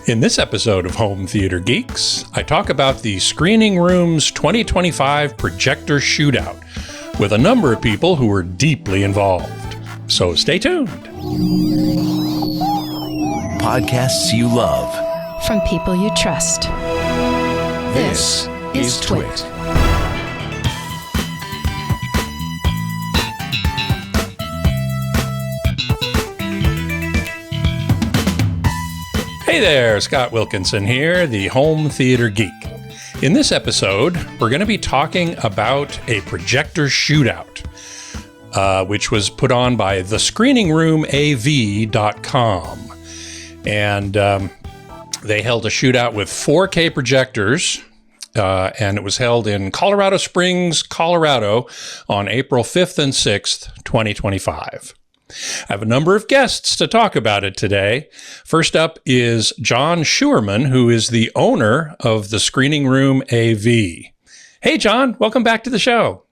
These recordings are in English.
In this episode of Home Theater Geeks, I talk about the Screening Room's 2025 Projector Shootout with a number of people who were deeply involved. So stay tuned. Podcasts you love. From people you trust. This is TWiT. Hey there, Scott Wilkinson here, the Home Theater Geek. In this episode, we're going to be talking about a projector shootout, which was put on by thescreeningroomav.com. And they held a shootout with 4K projectors, and it was held in Colorado Springs, Colorado on April 5th and 6th, 2025. I have a number of guests to talk about it today. First up is John Schuermann, who is the owner of the Screening Room AV. Hey, John, welcome back to the show.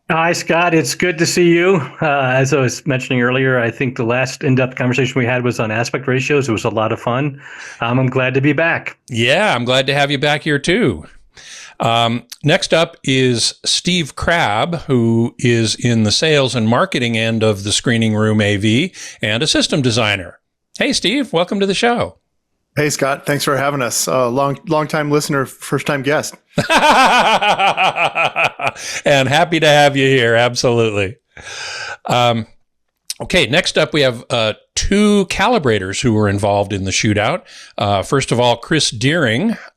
Hi, Scott. It's good to see you. As I was mentioning earlier, I think the last in-depth conversation we had was on aspect ratios. It was a lot of fun. I'm glad to be back. Yeah, I'm glad to have you back here, too. Next up is Steve Crabb, who is in the sales and marketing end of the Screening Room AV and a system designer. Hey, Steve, welcome to the show. Hey, Scott. Thanks for having us. Long-time listener, first-time guest. And happy to have you here. Absolutely. Okay, next up, we have two calibrators who were involved in the shootout. First of all, Kris,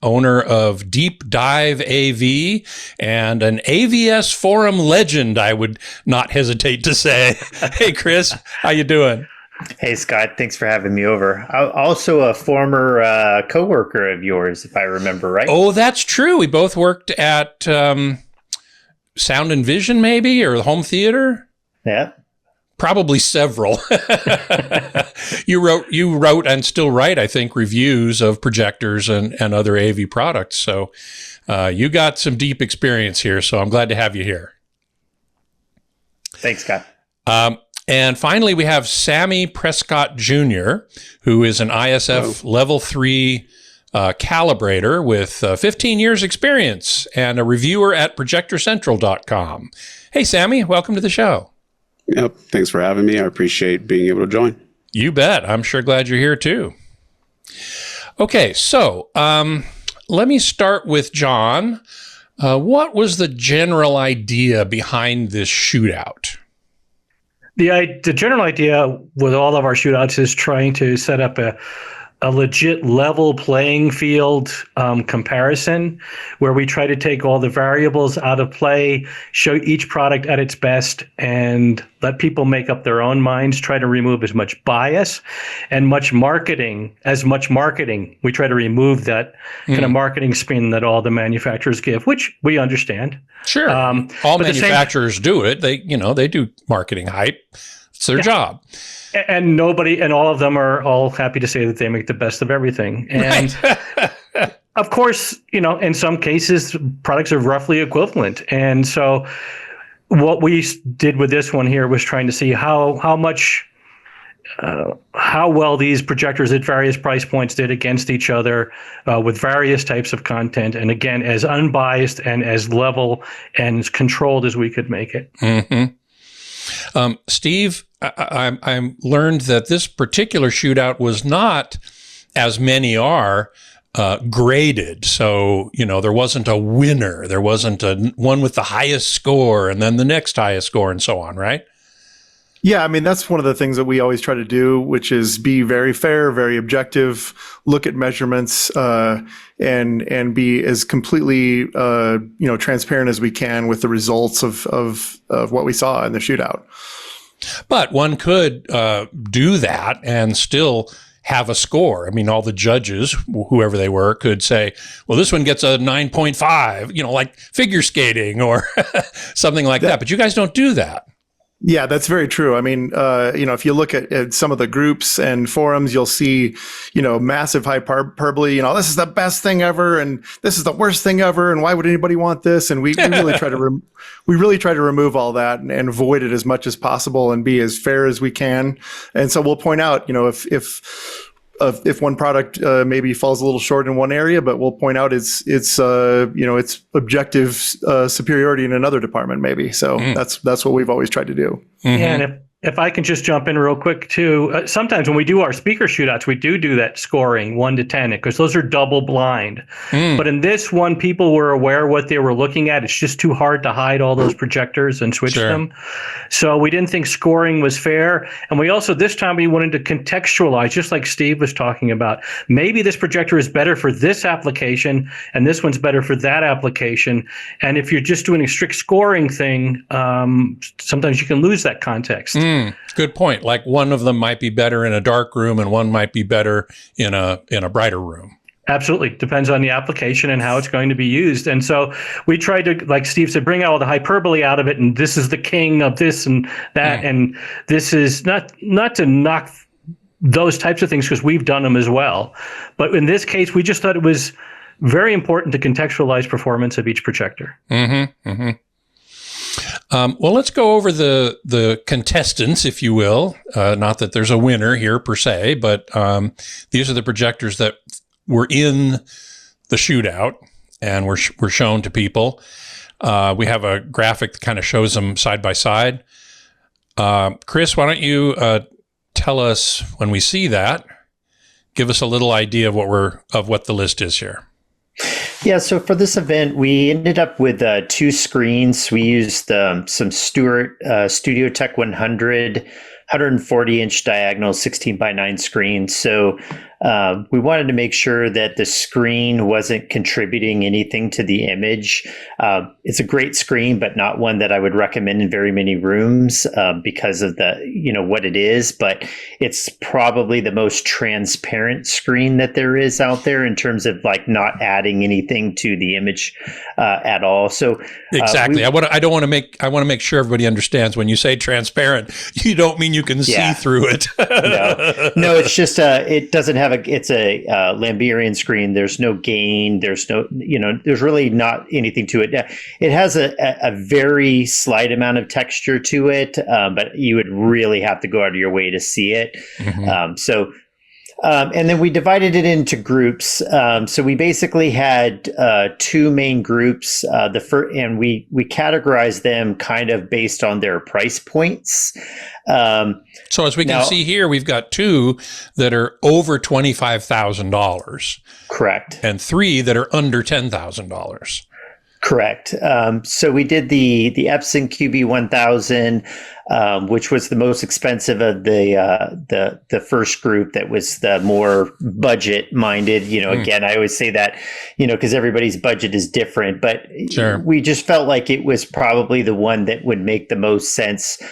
owner of Deep Dive AV and an AVS forum legend, I would not hesitate to say. Hey, Kris, how you doing? Hey, Scott. Thanks for having me over. Also a former coworker of yours, if I remember right. Oh, that's true. We both worked at Sound and Vision, maybe, or the Home Theater. Yeah. Probably several. You wrote and still write, I think, reviews of projectors and other AV products. So you got some deep experience here. So I'm glad to have you here. Thanks, Scott. And finally, we have Sammie Prescott Jr., who is an ISF Level 3 calibrator with 15 years experience and a reviewer at projectorcentral.com. Hey, Sammie, welcome to the show. Yep. Thanks for having me. I appreciate being able to join. You bet. I'm sure glad you're here too. Okay, so let me start with John. What was the general idea behind this shootout? The general idea with all of our shootouts is trying to set up a legit level playing field comparison where we try to take all the variables out of play, show each product at its best, and let people make up their own minds, try to remove as much bias and much marketing. We try to remove that kind of marketing spin that all the manufacturers give, which we understand. Sure. All manufacturers do it. They do marketing hype. It's their job. And all of them are all happy to say that they make the best of everything. And of course, in some cases, products are roughly equivalent. And so what we did with this one here was trying to see how well these projectors at various price points did against each other with various types of content. And again, as unbiased and as level and as controlled as we could make it. Mm-hmm. Steve, I learned that this particular shootout was not, as many are, graded. So, there wasn't a winner. There wasn't one with the highest score and then the next highest score and so on, right? Yeah, I mean, that's one of the things that we always try to do, which is be very fair, very objective, look at measurements, and be as completely, transparent as we can with the results of what we saw in the shootout. But one could do that and still have a score. I mean, all the judges, whoever they were, could say, well, this one gets a 9.5, like figure skating or something like that. But you guys don't do that. Yeah, that's very true. I mean, if you look at some of the groups and forums, you'll see, massive hyperbole, this is the best thing ever and this is the worst thing ever and why would anybody want this? And we really try to remove all that and avoid it as much as possible and be as fair as we can. And so we'll point out, if if one product maybe falls a little short in one area, but we'll point out its objective superiority in another department maybe. So that's what we've always tried to do. Yeah, and if I can just jump in real quick too, sometimes when we do our speaker shootouts, we do that scoring 1 to 10 because those are double blind. But in this one, people were aware what they were looking at. It's just too hard to hide all those projectors and switch them. So we didn't think scoring was fair. And we also, this time we wanted to contextualize, just like Steve was talking about. Maybe this projector is better for this application and this one's better for that application. And if you're just doing a strict scoring thing, sometimes you can lose that context. Good point. Like one of them might be better in a dark room and one might be better in a brighter room. Absolutely. Depends on the application and how it's going to be used. And so we tried to, like Steve said, bring all the hyperbole out of it. And this is the king of this and that. And this is not to knock those types of things because we've done them as well. But in this case, we just thought it was very important to contextualize performance of each projector. Well, let's go over the contestants, if you will. Not that there's a winner here per se, but these are the projectors that were in the shootout and were shown to people. We have a graphic that kind of shows them side by side. Kris, why don't you tell us when we see that? Give us a little idea of what the list is here. Yeah, so for this event, we ended up with 2 screens. We used some Stewart Studio Tech 100, 140-inch diagonal 16:9 screen. So we wanted to make sure that the screen wasn't contributing anything to the image. It's a great screen, but not one that I would recommend in very many rooms because of what it is. But it's probably the most transparent screen that there is out there in terms of like not adding anything to the image at all. So exactly, I want to make sure everybody understands when you say transparent, you don't mean you can see through it. No, it's just it doesn't have it's a Lamberian screen. There's no gain. There's no, there's really not anything to it. It has a very slight amount of texture to it, but you would really have to go out of your way to see it. And then we divided it into groups. So we basically had 2 main groups. And we categorized them kind of based on their price points. So as we can see here, we've got 2 that are over $25,000. Correct. And 3 that are under $10,000. Correct. So we did the Epson QB1000, which was the most expensive of the first group. That was the more budget minded. Again, I always say that, because everybody's budget is different. But we just felt like it was probably the one that would make the most sense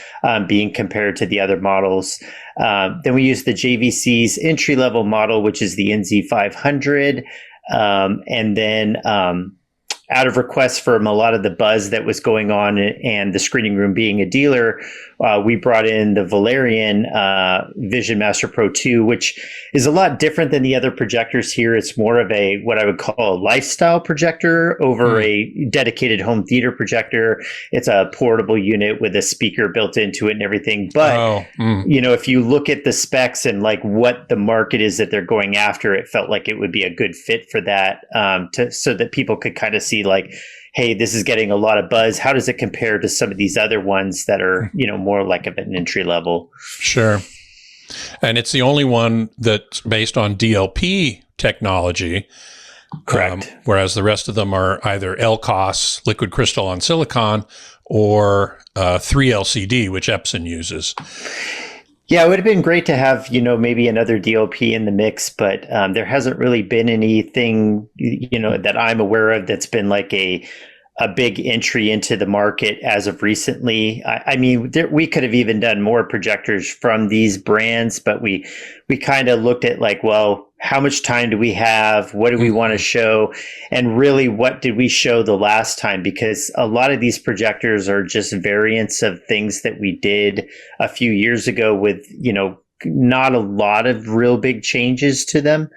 being compared to the other models. Then we used the JVC's entry level model, which is the NZ500, and then out of requests from a lot of the buzz that was going on and the screening room being a dealer, we brought in the Valerian Vision Master Pro 2, which is a lot different than the other projectors here. It's more of what I would call a lifestyle projector over a dedicated home theater projector. It's a portable unit with a speaker built into it and everything. But, if you look at the specs and like what the market is that they're going after, it felt like it would be a good fit for that, so that people could kind of see like, hey, this is getting a lot of buzz. How does it compare to some of these other ones that are, more like an entry level? Sure. And it's the only one that's based on DLP technology. Correct. Whereas the rest of them are either LCOS, liquid crystal on silicon, or 3LCD, which Epson uses. Yeah, it would have been great to have, maybe another DLP in the mix, but there hasn't really been anything, that I'm aware of that's been like a big entry into the market as of recently. I mean, we could have even done more projectors from these brands, but we kind of looked at like, well, how much time do we have? What do we want to show? And really, what did we show the last time? Because a lot of these projectors are just variants of things that we did a few years ago with, not a lot of real big changes to them.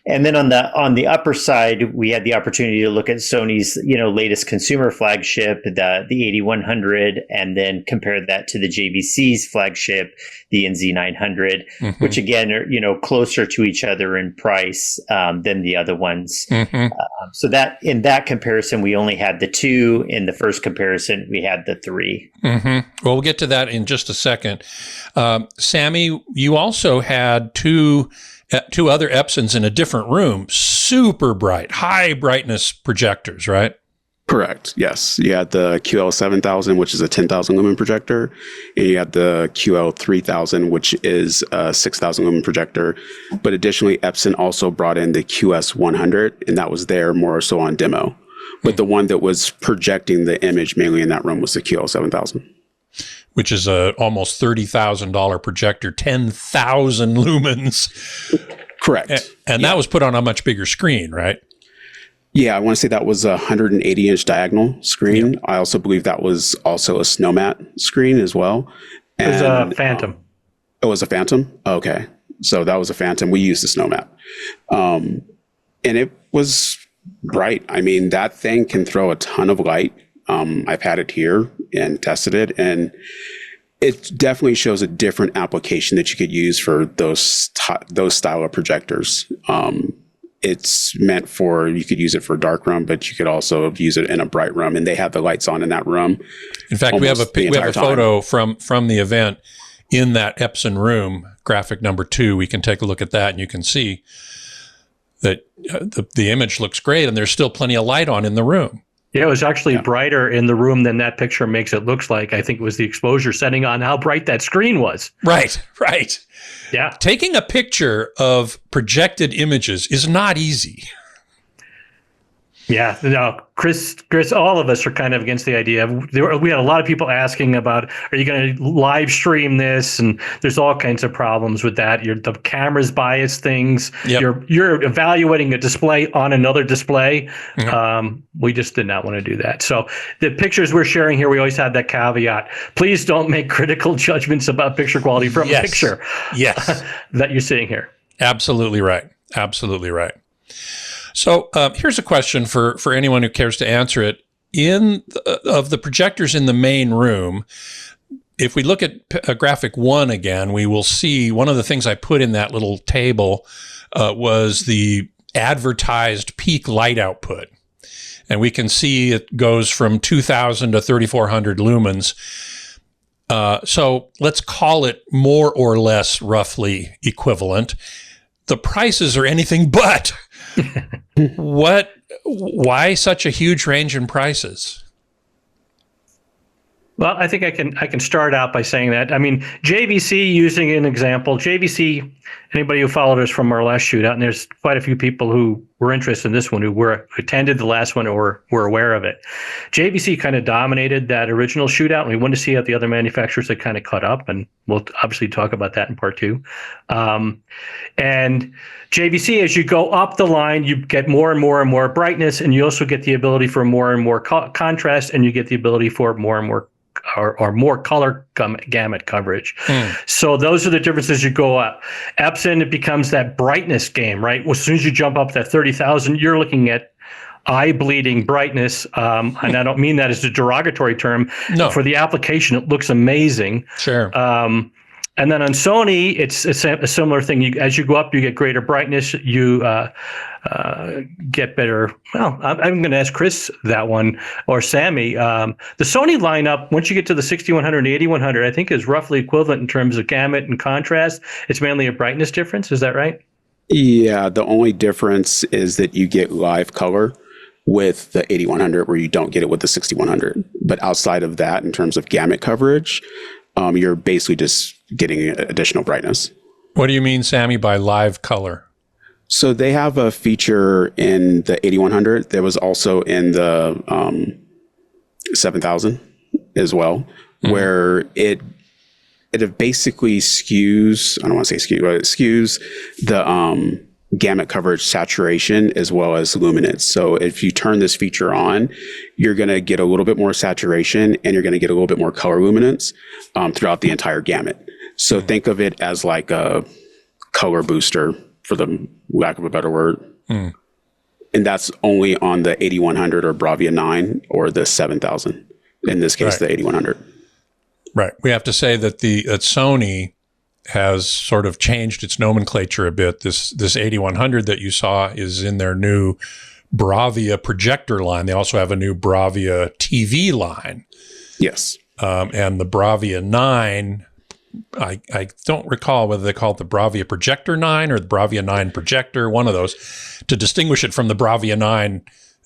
And then on the upper side, we had the opportunity to look at Sony's, latest consumer flagship, the 8100, and then compare that to the JVC's flagship, the NZ900, which again are closer to each other in price than the other ones. So that in that comparison, we only had the 2. In the first comparison, we had the 3. Well, we'll get to that in just a second. Sammie, you also had two other Epsons in a different room, super bright, high brightness projectors, right? Correct. Yes. You had the QL7000, which is a 10,000 lumen projector, and you had the QL3000, which is a 6,000 lumen projector. But additionally, Epson also brought in the QS100, and that was there more so on demo. But the one that was projecting the image mainly in that room was the QL7000. Which is a almost $30,000 projector, 10,000 lumens. Correct. And that was put on a much bigger screen, right? Yeah, I want to say that was a 180-inch diagonal screen. Yep. I also believe that was also a Snowmat screen as well. It was a Phantom. It was a Phantom? Okay. So that was a Phantom. We used the Snowmat. And it was bright. I mean, that thing can throw a ton of light. I've had it here and tested it, and it definitely shows a different application that you could use for those style of projectors. It's meant for, you could use it for a dark room, but you could also use it in a bright room, and they have the lights on in that room. In fact, we have a photo from the event in that Epson room, graphic number 2. We can take a look at that, and you can see that the image looks great, and there's still plenty of light on in the room. Yeah, it was actually brighter in the room than that picture makes it look like. I think it was the exposure setting on how bright that screen was. Right. Yeah. Taking a picture of projected images is not easy. Yeah, no, Kris, all of us are kind of against the idea. We had a lot of people asking about, are you going to live stream this? And there's all kinds of problems with that. The camera's bias things. Yep. You're evaluating a display on another display. We just did not want to do that. So the pictures we're sharing here, we always have that caveat. Please don't make critical judgments about picture quality from a picture that you're seeing here. Absolutely right. Absolutely right. So here's a question for anyone who cares to answer it. Of the projectors in the main room, if we look at graphic 1 again, we will see one of the things I put in that little table was the advertised peak light output. And we can see it goes from 2,000 to 3,400 lumens. So let's call it more or less roughly equivalent. The prices are anything but. Why such a huge range in prices? Well, I think I can start out by saying that. I mean, JVC, using an example, JVC, anybody who followed us from our last shootout, and there's quite a few people who were interested in this one who attended the last one or were aware of it. JVC kind of dominated that original shootout, and we wanted to see how the other manufacturers had kind of caught up, and we'll obviously talk about that in part 2. And JVC, as you go up the line, you get more and more and more brightness, and you also get the ability for more and more contrast, and you get the ability for more and more or more color gamut coverage. So those are the differences you go up. Epson, it becomes that brightness game, right? Well, as soon as you jump up that 30,000, you're looking at eye-bleeding brightness. And I don't mean that as a derogatory term. No. For the application, it looks amazing. Sure. And then on Sony, it's a similar thing. As you go up, you get greater brightness. You get better. Well, I'm going to ask Kris that one, or Sammie. The Sony lineup, once you get to the 6100 and 8100, I think is roughly equivalent in terms of gamut and contrast. It's mainly a brightness difference. Is that right? Yeah, the only difference is that you get live color with the 8100 where you don't get it with the 6100. But outside of that, in terms of gamut coverage, you're basically just getting additional brightness. What do you mean, Sammie, by live color? So they have a feature in the 8100 that was also in the 7000 as well, where it basically skews, I don't want to say skew, but it skews the gamut coverage saturation as well as luminance. So if you turn this feature on, you're going to get a little bit more saturation and you're going to get a little bit more color luminance throughout the entire gamut. So think of it as like a color booster for the lack of a better word. Mm. And that's only on the 8100 or Bravia 9 or the 7000. In this case, the 8100. Right. We have to say that that Sony has sort of changed its nomenclature a bit. This 8100 that you saw is in their new Bravia projector line. They also have a new Bravia TV line. Yes. And the Bravia 9, I don't recall whether they call it the Bravia Projector 9 or the Bravia 9 Projector, one of those, to distinguish it from the Bravia 9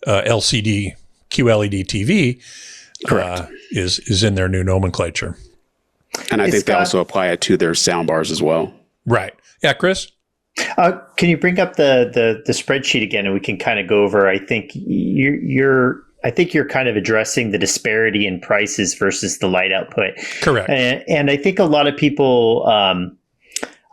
LCD QLED TV. Correct. Is in their new nomenclature. And I think they also apply it to their sound bars as well. Right. Yeah, Kris? Can you bring up the spreadsheet again, and we can kind of go over? I think you're kind of addressing the disparity in prices versus the light output. Correct. And I think a lot of people,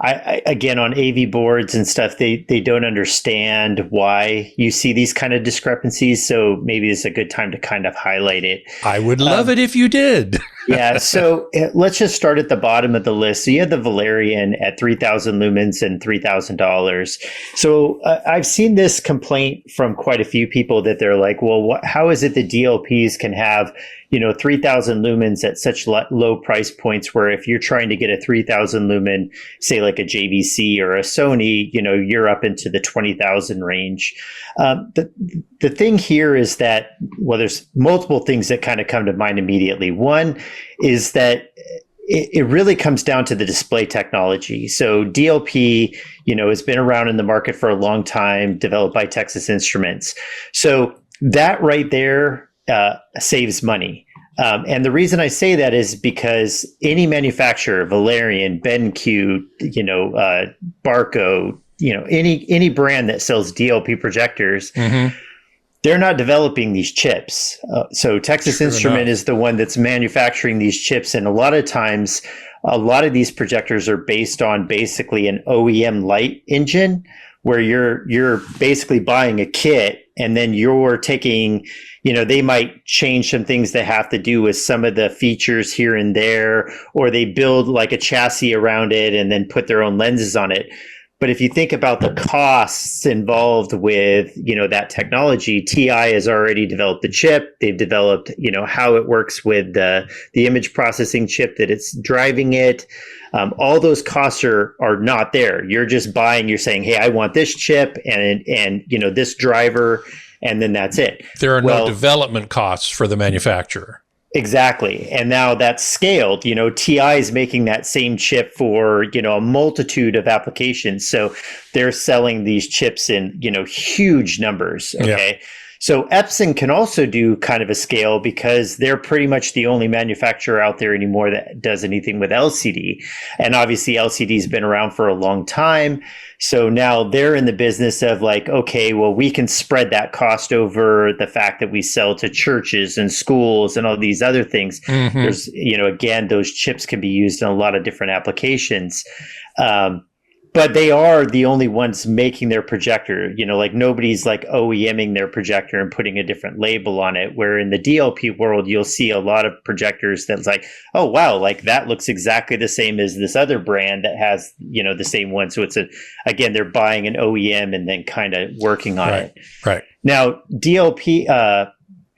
I again, on AV boards and stuff, they don't understand why you see these kind of discrepancies. So maybe it's a good time to kind of highlight it. I would love it if you did. Yeah. So let's just start at the bottom of the list. So you had the Valerian at 3,000 lumens and $3,000. So I've seen this complaint from quite a few people that they're like, well, how is it that DLPs can have, 3,000 lumens at such low price points, where if you're trying to get a 3,000 lumen, say like a JVC or a Sony, you're up into the 20,000 range. The thing here is that, well, there's multiple things that kind of come to mind immediately. One is that it really comes down to the display technology. So DLP, has been around in the market for a long time, developed by Texas Instruments. So that right there saves money. And the reason I say that is because any manufacturer, Valerian, BenQ, Barco, any brand that sells DLP projectors, they're not developing these chips. So Texas Instrument is the one that's manufacturing these chips. And a lot of times, a lot of these projectors are based on basically an OEM light engine, where you're basically buying a kit, and then you're taking, they might change some things that have to do with some of the features here and there, or they build like a chassis around it and then put their own lenses on it. But if you think about the costs involved with, that technology, TI has already developed the chip. They've developed, how it works with the image processing chip that it's driving it. All those costs are not there. You're just buying, you're saying, hey, I want this chip and this driver, and then that's it. There are no development costs for the manufacturer. Exactly. And now that's scaled. TI is making that same chip for, a multitude of applications. So they're selling these chips in, huge numbers. Okay. Yeah. So Epson can also do kind of a scale, because they're pretty much the only manufacturer out there anymore that does anything with LCD. And obviously LCD's been around for a long time. So now they're in the business of like, okay, well, we can spread that cost over the fact that we sell to churches and schools and all these other things. There's, again, those chips can be used in a lot of different applications. But they are the only ones making their projector, like nobody's like OEMing their projector and putting a different label on it. Where in the DLP world, you'll see a lot of projectors that's like, oh, wow, like that looks exactly the same as this other brand that has, the same one. So it's again, they're buying an OEM and then kind of working on it. Right. Now, DLP,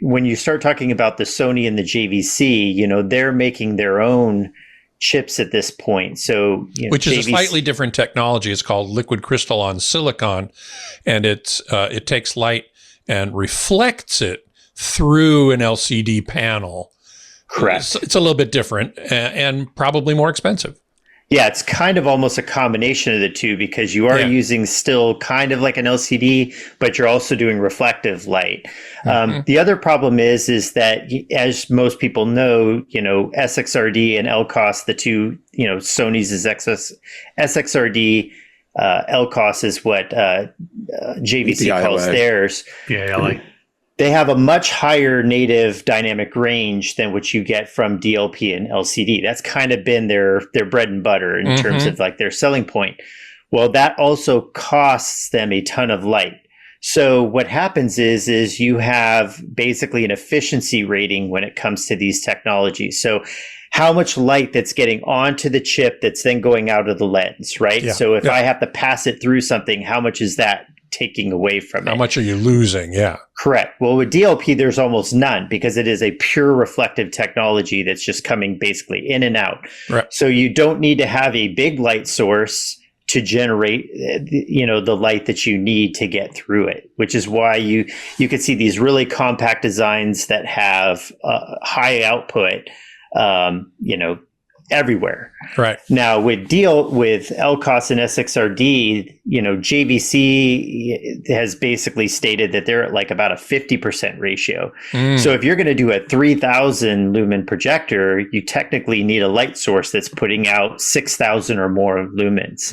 when you start talking about the Sony and the JVC, they're making their own chips at this point. So, which is a slightly different technology. It's called liquid crystalline silicon, and it takes light and reflects it through an LCD panel. Correct. It's a little bit different and probably more expensive. Yeah, it's kind of almost a combination of the two, because you are using still kind of like an LCD, but you're also doing reflective light. The other problem is that, as most people know, SXRD and LCOS, the two, Sony's is SXRD, LCOS is what JVC calls theirs. Yeah, they have a much higher native dynamic range than what you get from DLP and LCD. That's kind of been their bread and butter in terms of like their selling point. Well, that also costs them a ton of light. So what happens is you have basically an efficiency rating when it comes to these technologies. So how much light that's getting onto the chip that's then going out of the lens, right? Yeah. So if I have to pass it through something, how much is that taking away from it? How much are you losing? Yeah. Correct. Well, with DLP, there's almost none because it is a pure reflective technology that's just coming basically in and out. Right. So you don't need to have a big light source to generate, the light that you need to get through it, which is why you could see these really compact designs that have high output, everywhere. Right. Now with LCOS and SXRD, JVC has basically stated that they're at like about a 50% ratio. So if you're going to do a 3000 lumen projector, you technically need a light source that's putting out 6,000 or more lumens.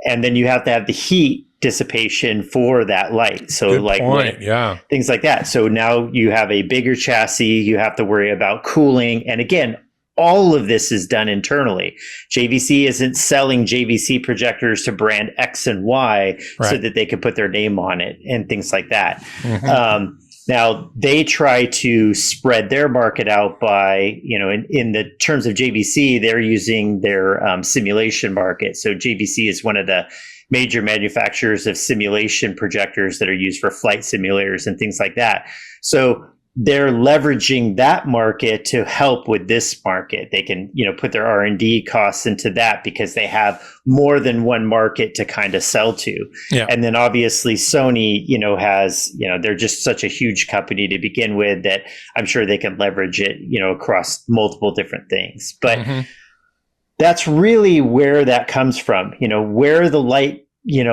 And then you have to have the heat dissipation for that light. So Good point. Things like that. So now you have a bigger chassis, you have to worry about cooling. And again, all of this is done internally. JVC isn't selling JVC projectors to brand X and Y so that they can put their name on it and things like that. Now, they try to spread their market out by, in the terms of JVC, they're using their simulation market. So JVC is one of the major manufacturers of simulation projectors that are used for flight simulators and things like that. So they're leveraging that market to help with this market. They can, put their R&D costs into that because they have more than one market to kind of sell to. Yeah. And then obviously Sony, has, they're just such a huge company to begin with that I'm sure they can leverage it, across multiple different things. But that's really where that comes from, where the light,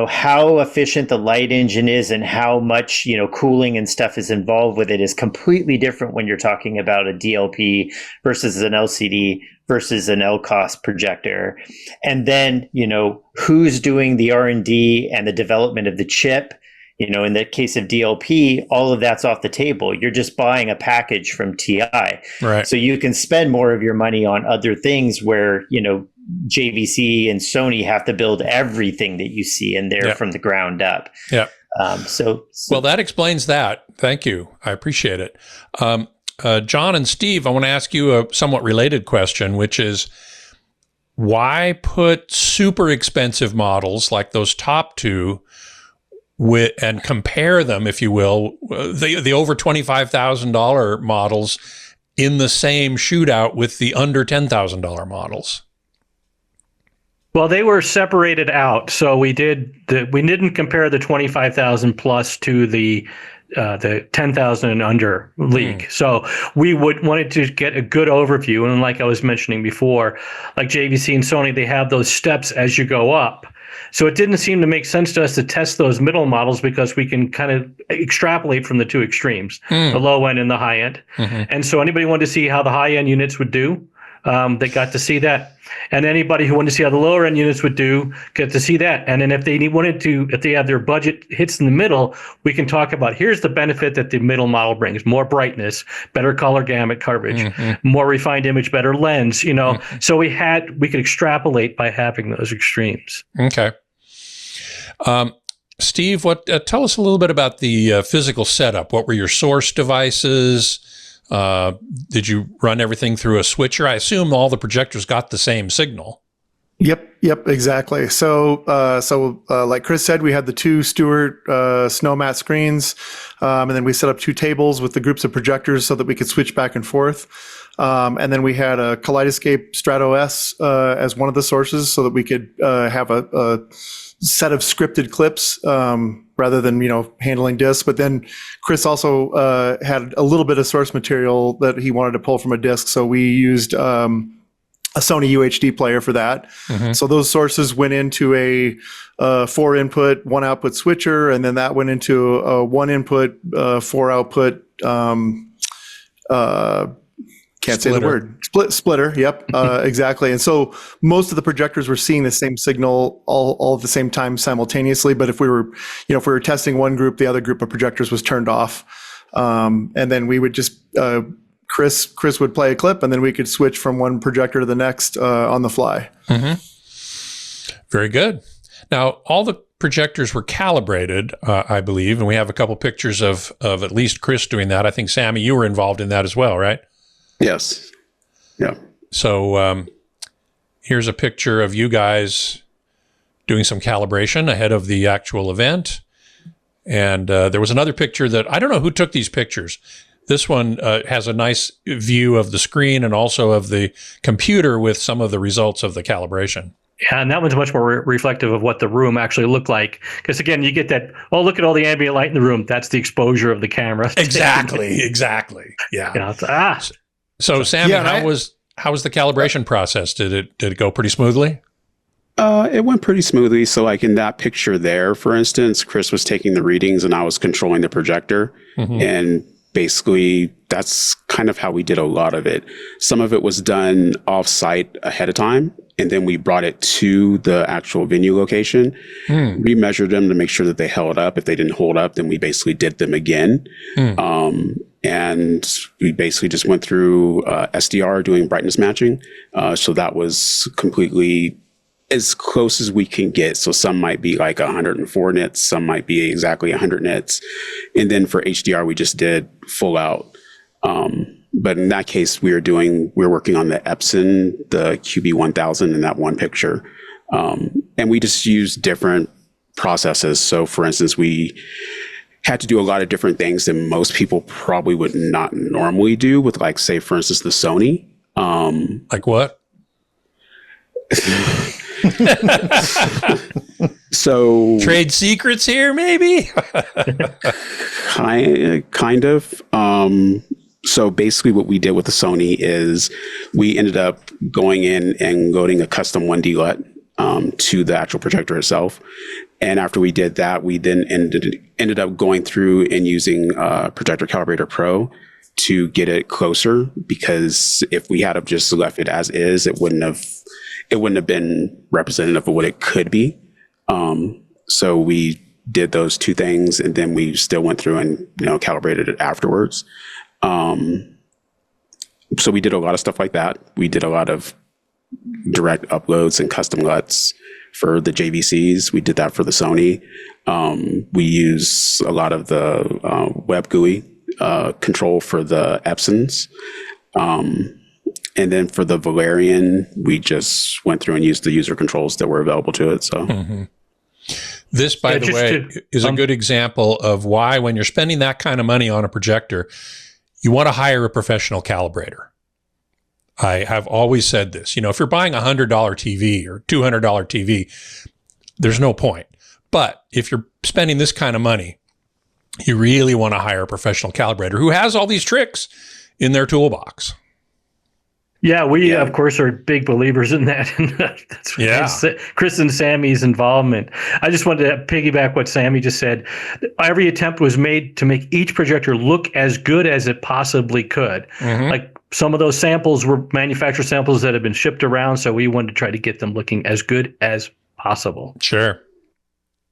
how efficient the light engine is and how much, cooling and stuff is involved with it is completely different when you're talking about a DLP versus an LCD versus an LCOS projector. And then, who's doing the R&D and the development of the chip. In the case of DLP, all of that's off the table. You're just buying a package from TI. Right. So you can spend more of your money on other things where, JVC and Sony have to build everything that you see in there from the ground up. Yeah. Well, that explains that. Thank you. I appreciate it. John and Steve, I want to ask you a somewhat related question, which is why put super expensive models like those top two and compare them, if you will, the over $25,000 models in the same shootout with the under $10,000 models? Well, they were separated out, so we didn't compare the 25,000 plus to the 10,000 and under league. So we wanted to get a good overview, and like I was mentioning before, like JVC and Sony, they have those steps as you go up. So it didn't seem to make sense to us to test those middle models because we can kind of extrapolate from the two extremes, the low end and the high end. And so anybody wanted to see how the high end units would do, they got to see that. And anybody who wanted to see how the lower end units would do, get to see that. And then if they have their budget hits in the middle, we can talk about here's the benefit that the middle model brings: more brightness, better color gamut coverage, more refined image, better lens, So we could extrapolate by having those extremes. Okay. Steve, tell us a little bit about the physical setup. What were your source devices? Did you run everything through a switcher? I assume all the projectors got the same signal. Yep, exactly. So like Kris said, we had the two Stewart SnowMat screens, and then we set up two tables with the groups of projectors so that we could switch back and forth. And then we had a Kaleidoscape Strato S as one of the sources so that we could have a set of scripted clips rather than handling discs. But then Kris also had a little bit of source material that he wanted to pull from a disc, so we used a Sony UHD player for that. So those sources went into a 4 input, 1 output switcher, and then that went into a 1 input, 4 output. Can't say the word. Splitter. Yep. Exactly. And so most of the projectors were seeing the same signal all at the same time simultaneously. But if we were testing one group, the other group of projectors was turned off. And then we would just, Kris would play a clip, and then we could switch from one projector to the next on the fly. Very good. Now, all the projectors were calibrated, I believe, and we have a couple pictures of at least Kris doing that. I think, Sammie, you were involved in that as well, right? Yes. Yeah. So here's a picture of you guys doing some calibration ahead of the actual event. And there was another picture that I don't know who took these pictures. This one has a nice view of the screen and also of the computer with some of the results of the calibration. Yeah, and that one's much more reflective of what the room actually looked like. Because again, you get that, oh, look at all the ambient light in the room. That's the exposure of the camera. Exactly. Yeah. You know, So Sammie, how was the calibration process? Did it go pretty smoothly? It went pretty smoothly. So like in that picture there, for instance, Kris was taking the readings and I was controlling the projector. And basically that's kind of how we did a lot of it. Some of it was done off-site ahead of time, and then we brought it to the actual venue location. We measured them to make sure that they held up. If they didn't hold up, then we basically did them again. And we basically just went through SDR doing brightness matching. So that was completely as close as we can get. So some might be like 104 nits, some might be exactly 100 nits. And then for HDR, we just did full out. But in that case, we were working on the Epson, the QB1000 in that one picture. And we just used different processes. So for instance, we had to do a lot of different things that most people probably would not normally do with, like, say, for instance, the Sony. Like what? So trade secrets here, maybe? kind of. So basically what we did with the Sony is we ended up going in and loading a custom 1D LUT to the actual projector itself. And after we did that, we then ended up going through and using Projector Calibrator Pro to get it closer, because if we had have just left it as is, it wouldn't have been representative of what it could be. So we did those two things, and then we still went through and calibrated it afterwards. So we did a lot of stuff like that. We did a lot of direct uploads and custom LUTs for the JVCs. We did that for the Sony. We use a lot of the web GUI control for the Epsons. And then for the Valerian, we just went through and used the user controls that were available to it. So this, by the way, is a good example of why, when you're spending that kind of money on a projector, you want to hire a professional calibrator. I have always said this. If you're buying a $100 TV or $200 TV, there's no point. But if you're spending this kind of money, you really want to hire a professional calibrator who has all these tricks in their toolbox. Yeah, we, of course, are big believers in that. That's Kris and Sammie's involvement. I just wanted to piggyback what Sammie just said. Every attempt was made to make each projector look as good as it possibly could. Like some of those samples were manufacturer samples that had been shipped around, so we wanted to try to get them looking as good as possible. Sure.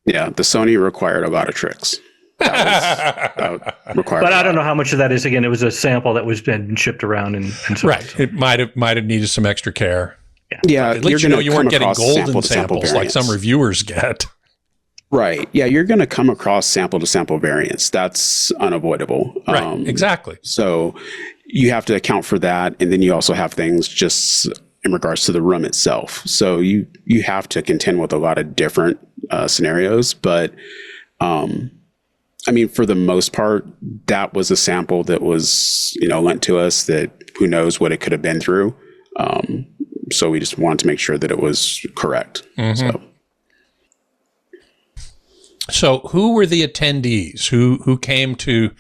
Yeah, the Sony required a lot of tricks. That required. But I don't know how much of that is. Again, it was a sample that was been shipped around, and so right. It might have needed some extra care. Yeah, at least you weren't getting golden samples like some reviewers get. Right. Yeah, you're going to come across sample to sample variants. That's unavoidable. Right. Exactly. So you have to account for that, and then you also have things just in regards to the room itself. So you have to contend with a lot of different scenarios, but. I mean, for the most part, that was a sample that was, lent to us that who knows what it could have been through. So we just wanted to make sure that it was correct. So who were the attendees? Who came to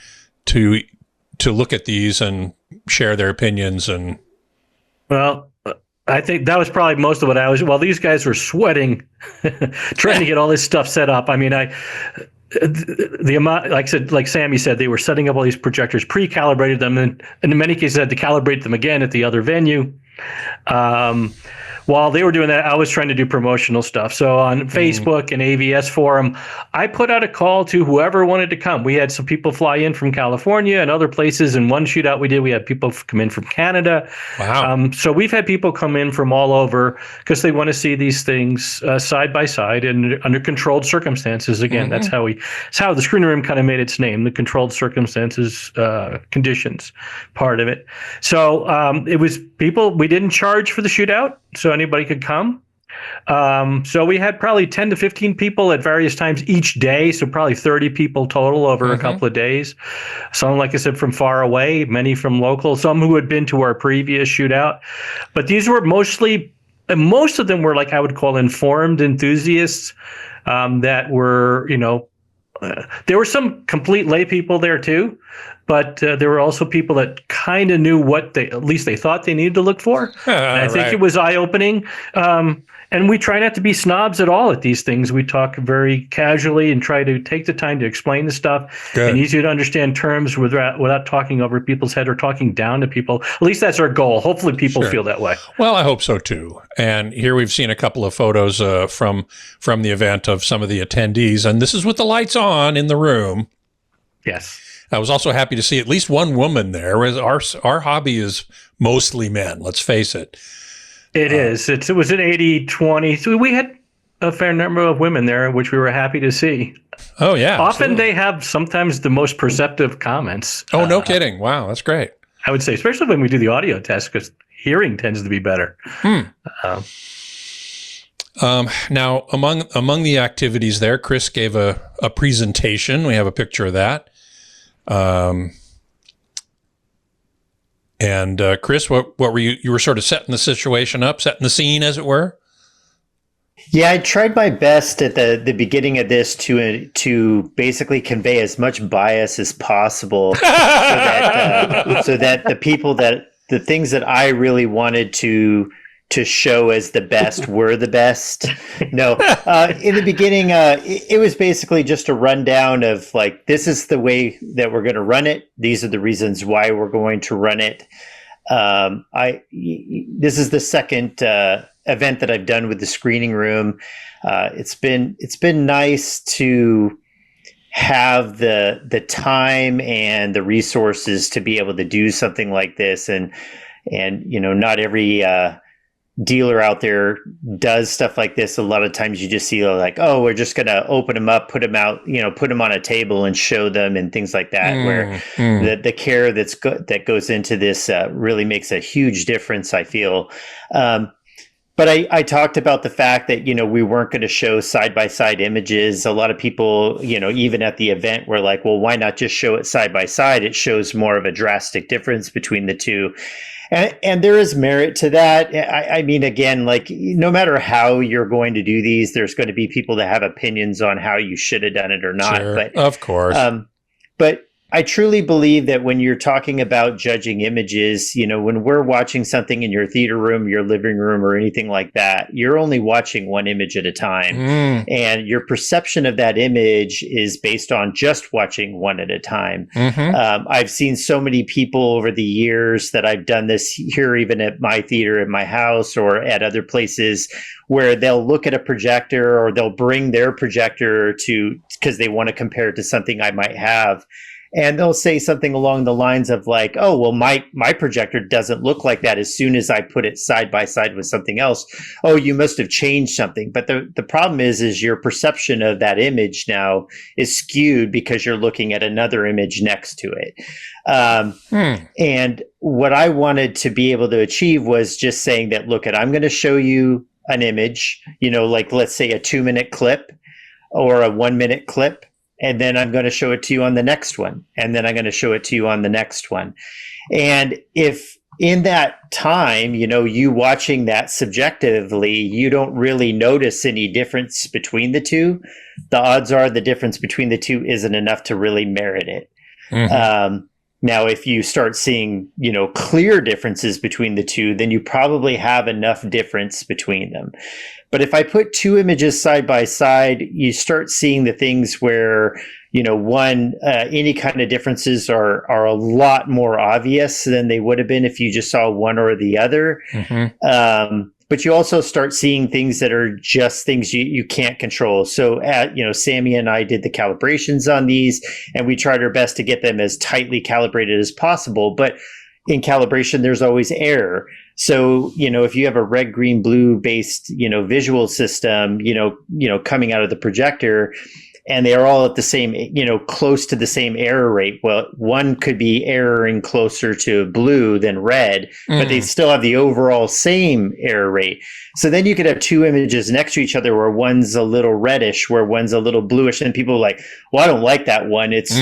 look at these and share their opinions? And well, I think that was probably most of what I was. While these guys were sweating, trying to get all this stuff set up. I mean, the amount, like Sammie said, they were setting up all these projectors, pre-calibrated them, and in many cases had to calibrate them again at the other venue. while they were doing that, I was trying to do promotional stuff. So on Facebook and AVS forum, I put out a call to whoever wanted to come. We had some people fly in from California and other places. In one shootout we did, we had people come in from Canada. Wow. So we've had people come in from all over because they want to see these things side by side and under controlled circumstances. Again, that's how the screen room kind of made its name, the controlled circumstances, conditions part of it. So it was people, we didn't charge for the shootout, so anybody could come. So we had probably 10 to 15 people at various times each day, so probably 30 people total over a couple of days. Some, like I said, from far away, many from local, some who had been to our previous shootout. But these were mostly, most of them were like I would call informed enthusiasts that were, there were some complete lay people there too, but there were also people that kind of knew what at least they thought they needed to look for. And I think it was eye-opening. And we try not to be snobs at all at these things. We talk very casually and try to take the time to explain the stuff and easy to understand terms without talking over people's head or talking down to people. At least that's our goal. Hopefully people feel that way. Well, I hope so too. And here we've seen a couple of photos from the event of some of the attendees, and this is with the lights on in the room. Yes. I was also happy to see at least one woman there. Our hobby is mostly men, let's face it. It is. It was an 80-20. So we had a fair number of women there, which we were happy to see. Oh, yeah. Often they have sometimes the most perceptive comments. Oh, no kidding. Wow, that's great. I would say, especially when we do the audio test, because hearing tends to be better. Now, among the activities there, Kris gave a presentation. We have a picture of that. And Kris, what were you were sort of setting the situation up, setting the scene, as it were? Yeah, I tried my best at the beginning of this to basically convey as much bias as possible, so that the things that I really wanted to show as the best were the best. No, in the beginning, it was basically just a rundown of like, this is the way that we're going to run it. These are the reasons why we're going to run it. This is the second event that I've done with the screening room. It's been nice to have the time and the resources to be able to do something like this, and not every dealer out there does stuff like this. A lot of times you just see like, oh, we're just going to open them up, put them out, put them on a table and show them and things like that, where the care that goes into this really makes a huge difference, I feel. But I talked about the fact that, we weren't going to show side-by-side images. A lot of people, even at the event were like, well, why not just show it side-by-side? It shows more of a drastic difference between the two. And there is merit to that. I mean, again, like, no matter how you're going to do these, there's going to be people that have opinions on how you should have done it or not. Sure, but of course. But I truly believe that when you're talking about judging images, when we're watching something in your theater room, your living room, or anything like that, you're only watching one image at a time. And your perception of that image is based on just watching one at a time. I've seen so many people over the years that I've done this here, even at my theater, at my house, or at other places, where they'll look at a projector or they'll bring their projector because they want to compare it to something I might have. And they'll say something along the lines of like, oh, well, my projector doesn't look like that as soon as I put it side by side with something else. Oh, you must have changed something. But the problem is your perception of that image now is skewed because you're looking at another image next to it. And what I wanted to be able to achieve was just saying that, look, I'm going to show you an image, like let's say a 2-minute clip or a 1-minute clip. And then I'm going to show it to you on the next one. And then I'm going to show it to you on the next one. And if in that time, you watching that subjectively, you don't really notice any difference between the two, the odds are the difference between the two isn't enough to really merit it. Now, if you start seeing, clear differences between the two, then you probably have enough difference between them. But if I put two images side by side, you start seeing the things where, any kind of differences are a lot more obvious than they would have been if you just saw one or the other. but you also start seeing things that are just things you can't control. So Sammie and I did the calibrations on these, and we tried our best to get them as tightly calibrated as possible. But in calibration, there's always error. So, if you have a red, green, blue based, visual system, coming out of the projector, and they are all at the same, close to the same error rate. Well, one could be erroring closer to blue than red, but they still have the overall same error rate. So then you could have two images next to each other where one's a little reddish, where one's a little bluish, and people are like, well, I don't like that one. It's,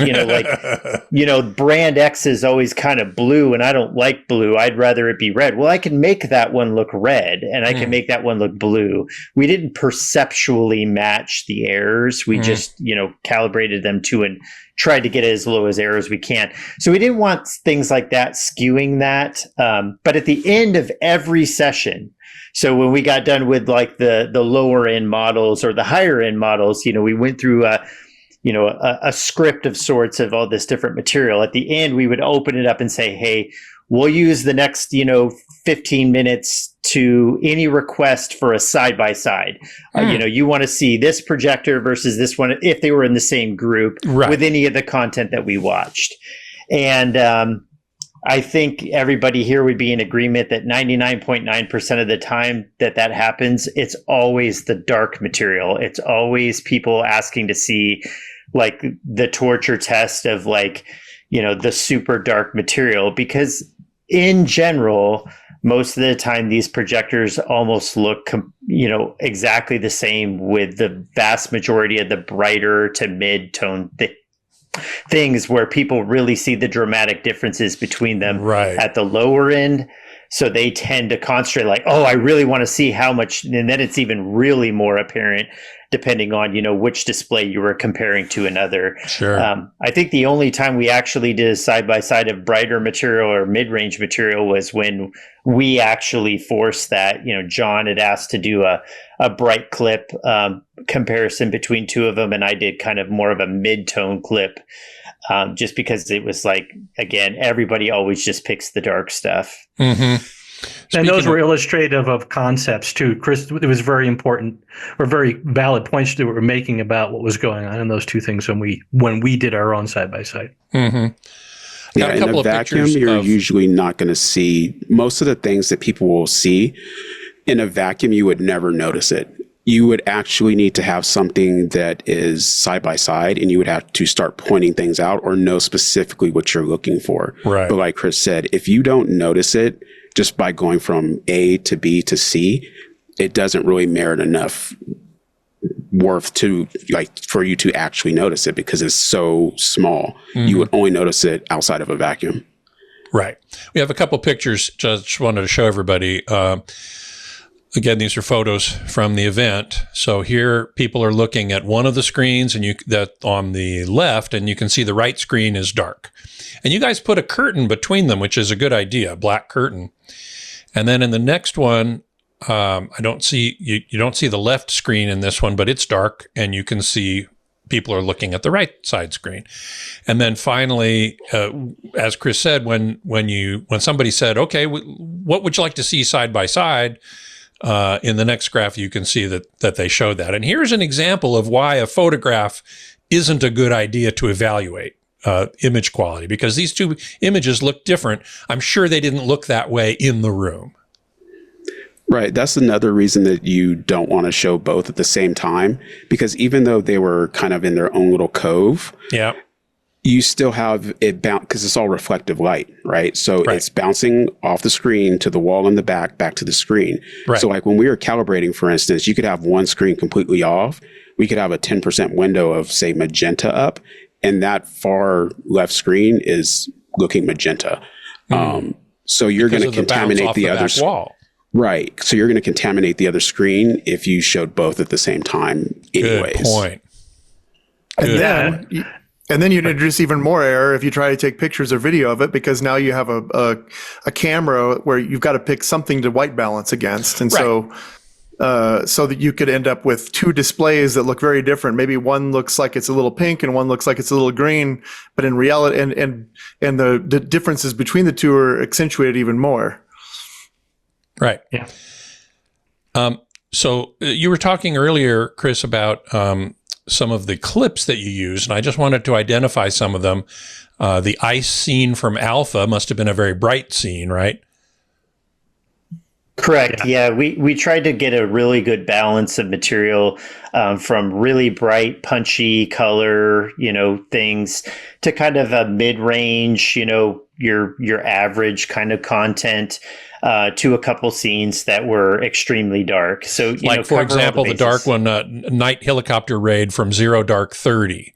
brand X is always kind of blue, and I don't like blue. I'd rather it be red. Well, I can make that one look red, and I can make that one look blue. We didn't perceptually match the errors. We just, calibrated them to and tried to get as low as error as we can. So we didn't want things like that skewing that. But at the end of every session, so when we got done with like the lower end models or the higher end models, we went through a script of sorts of all this different material. At the end, we would open it up and say, hey, we'll use the next, 15 minutes to any request for a side-by-side. You want to see this projector versus this one, if they were in the same group with any of the content that we watched. And I think everybody here would be in agreement that 99.9% of the time that happens, it's always the dark material. It's always people asking to see like the torture test of like, the super dark material, because in general, most of the time these projectors almost look, exactly the same, with the vast majority of the brighter to mid-tone things where people really see the dramatic differences between them at the lower end. So they tend to concentrate like, oh, I really want to see how much, and then it's even really more apparent depending on, which display you were comparing to another. Sure. I think the only time we actually did a side-by-side of brighter material or mid-range material was when we actually forced that. John had asked to do a bright clip comparison between two of them, and I did kind of more of a mid-tone clip, just because it was like, again, everybody always just picks the dark stuff. Mm-hmm. And those were illustrative of concepts too, Kris. It was very important, or very valid points that we were making about what was going on in those two things when we did our own side by side. Mm-hmm. Yeah, in a vacuum, you're usually not going to see most of the things that people will see. In a vacuum, you would never notice it. You would actually need to have something that is side by side, and you would have to start pointing things out or know specifically what you're looking for. Right. But like Kris said, if you don't notice it just by going from A to B to C, it doesn't really merit enough worth to for you to actually notice it, because it's so small. Mm-hmm. You would only notice it outside of a vacuum. Right. We have a couple pictures. Just wanted to show everybody. Again, these are photos from the event. So here, people are looking at one of the screens, and that on the left, and you can see the right screen is dark. And you guys put a curtain between them, which is a good idea, a black curtain. And then in the next one, I don't see you don't see the left screen in this one, but it's dark, and you can see people are looking at the right side screen. And then finally, as Kris said, when somebody said, "Okay, what would you like to see side by side?" In the next graph, you can see that they showed that. And here's an example of why a photograph isn't a good idea to evaluate image quality, because these two images look different. I'm sure they didn't look that way in the room. Right. That's another reason that you don't want to show both at the same time, because even though they were kind of in their own little cove, you still have it bounce, because it's all reflective light, right? So it's bouncing off the screen to the wall in the back to the screen. Right. So like when we were calibrating, for instance, you could have one screen completely off. We could have a 10% window of, say, magenta up, and that far left screen is looking magenta. So you're going to contaminate the other wall. Right. So you're going to contaminate the other screen if you showed both at the same time anyways. Good point. And then you'd introduce even more error if you try to take pictures or video of it, because now you have a camera where you've got to pick something to white balance against. And so that you could end up with two displays that look very different. Maybe one looks like it's a little pink and one looks like it's a little green, but in reality, and the differences between the two are accentuated even more. Right. Yeah. So you were talking earlier, Kris, about some of the clips that you use, and I just wanted to identify some of them. The ice scene from Alpha must have been a very bright scene, right? Correct. Yeah, we tried to get a really good balance of material from really bright, punchy color, things to kind of a mid-range, your average kind of content, to a couple scenes that were extremely dark. So, like for example, the dark one, Night Helicopter Raid from Zero Dark 30.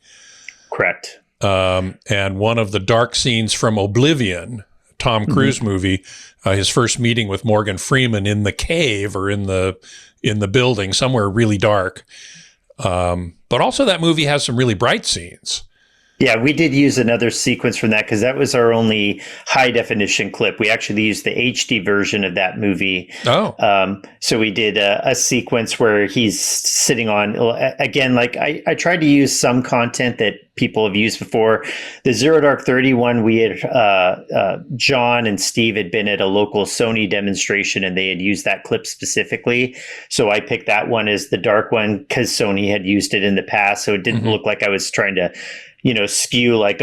Correct. And one of the dark scenes from Oblivion, Tom Cruise movie, his first meeting with Morgan Freeman in the cave or in the building, somewhere really dark. But also that movie has some really bright scenes. Yeah, we did use another sequence from that because that was our only high definition clip. We actually used the HD version of that movie. Oh. So we did a sequence where he's sitting on, again, like I tried to use some content that people have used before. The Zero Dark 30 one, we had, John and Steve had been at a local Sony demonstration and they had used that clip specifically. So I picked that one as the dark one because Sony had used it in the past. So it didn't look like I was trying to skew like,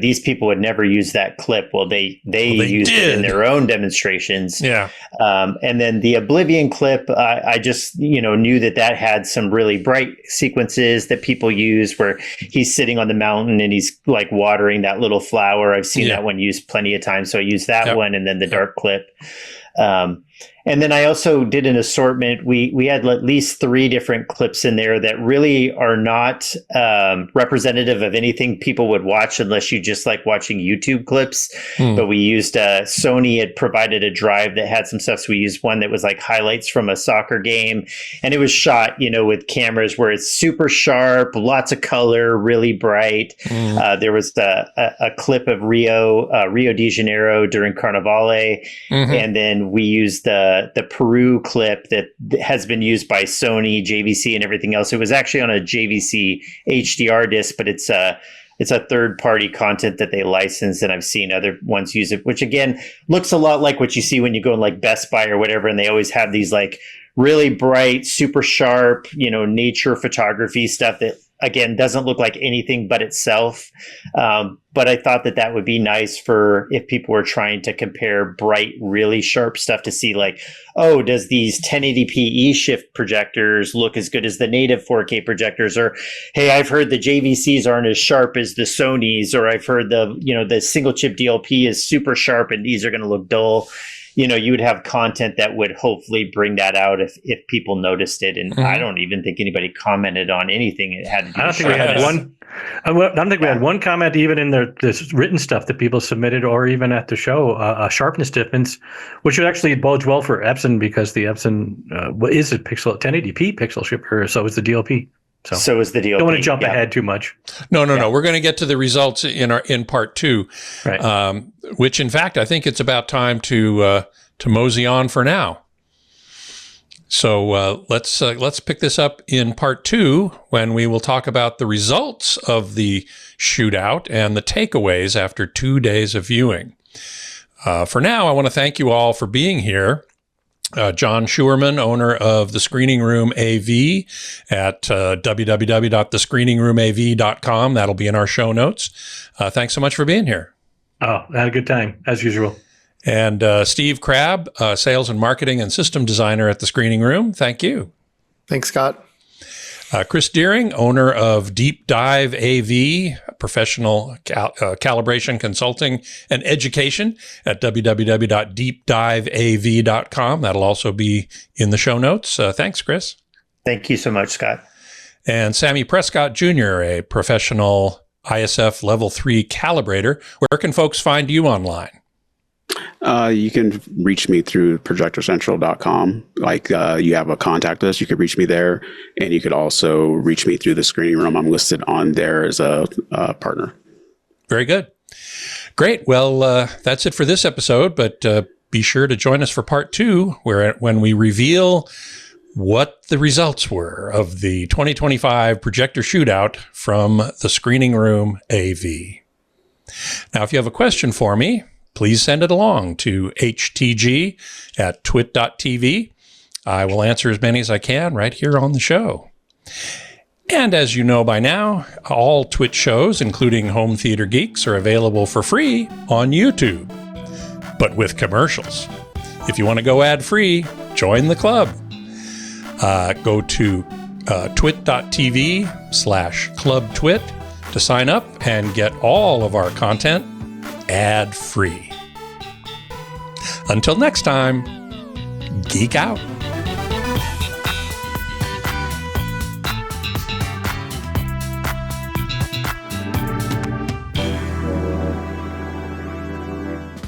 these people would never use that clip. Well, they used it in their own demonstrations. Yeah. And then the Oblivion clip, I just, knew that had some really bright sequences that people use where he's sitting on the mountain and he's like watering that little flower. I've seen that one used plenty of times. So I used that one and then the dark clip. And then I also did an assortment. We had at least 3 different clips in there that really are not representative of anything people would watch unless you just like watching YouTube clips. But we used Sony had provided a drive that had some stuff. So we used one that was like highlights from a soccer game. And it was shot, with cameras where it's super sharp, lots of color, really bright. There was a clip of Rio de Janeiro during Carnivale. And then we used the Peru clip that has been used by Sony, JVC, and everything else. It was actually on a JVC HDR disc, but it's a third-party content that they license, and I've seen other ones use it, which again looks a lot like what you see when you go in like Best Buy or whatever, and they always have these like really bright, super sharp, nature photography stuff that again doesn't look like anything but itself. But I thought that would be nice for if people were trying to compare bright, really sharp stuff to see like, oh, does these 1080p E-shift projectors look as good as the native 4K projectors? Or, hey, I've heard the JVCs aren't as sharp as the Sonys, or I've heard the single chip DLP is super sharp and these are going to look dull. You would have content that would hopefully bring that out if people noticed it. And I don't even think anybody commented on anything it had to do I don't think we had one. I don't think we had one comment even in this written stuff that people submitted, or even at the show, a sharpness difference, which actually bodes well for Epson because the Epson is a 1080p pixel shipper, so is the DLP. So is the DLP. Don't want to jump ahead too much. No. We're going to get to the results in part 2, right? Which, in fact, I think it's about time to mosey on for now. So let's pick this up in part 2 when we will talk about the results of the shootout and the takeaways after 2 days of viewing. For now, I want to thank you all for being here. John Schuermann, owner of the Screening Room AV at www.thescreeningroomav.com. That'll be in our show notes. Thanks so much for being here. Oh, I had a good time, as usual. And Steve Crabb, sales and marketing and system designer at the Screening Room. Thank you. Thanks, Scott. Kris Deering, owner of Deep Dive AV, professional calibration consulting and education at www.deepdiveav.com. That'll also be in the show notes. Thanks, Kris. Thank you so much, Scott. And Sammie Prescott Jr., a professional ISF Level 3 calibrator. Where can folks find you online? You can reach me through projectorcentral.com. You have a contact us, you could reach me there. And you could also reach me through the Screening Room. I'm listed on there as a partner. Very good. Great. Well, that's it for this episode, but be sure to join us for part 2, when we reveal what the results were of the 2025 Projector Shootout from the Screening Room AV. Now, if you have a question for me, please send it along to htg@twit.tv. I will answer as many as I can right here on the show. And as you know by now, all TWiT shows, including Home Theater Geeks, are available for free on YouTube, but with commercials. If you want to go ad-free, join the club. Go to twit.tv/clubtwit to sign up and get all of our content ad-free. Until next time, geek out.